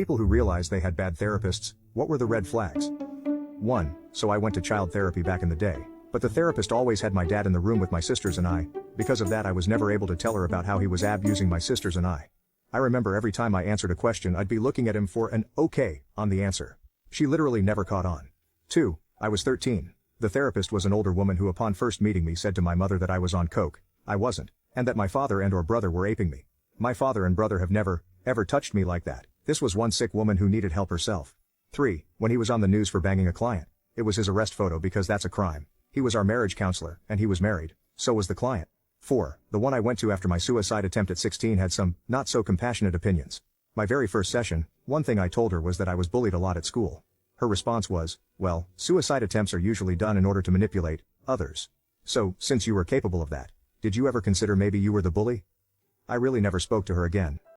People who realized they had bad therapists, what were the red flags? 1. So I went to child therapy back in the day, but the therapist always had my dad in the room with my sisters and I. Because of that, I was never able to tell her about how he was abusing my sisters and I. I remember every time I answered a question, I'd be looking at him for an okay on the answer. She literally never caught on. 2. I was 13. The therapist was an older woman who upon first meeting me said to my mother that I was on coke. I wasn't, and that my father and or brother were aping me. My father and brother have never, ever touched me like that. This was one sick woman who needed help herself. 3. When he was on the news for banging a client, it was his arrest photo because that's a crime. He was our marriage counselor, and he was married. So was the client. 4. The one I went to after my suicide attempt at 16 had some, not so compassionate opinions. My very first session, one thing I told her was that I was bullied a lot at school. Her response was, well, suicide attempts are usually done in order to manipulate others. So, since you were capable of that, did you ever consider maybe you were the bully? I really never spoke to her again.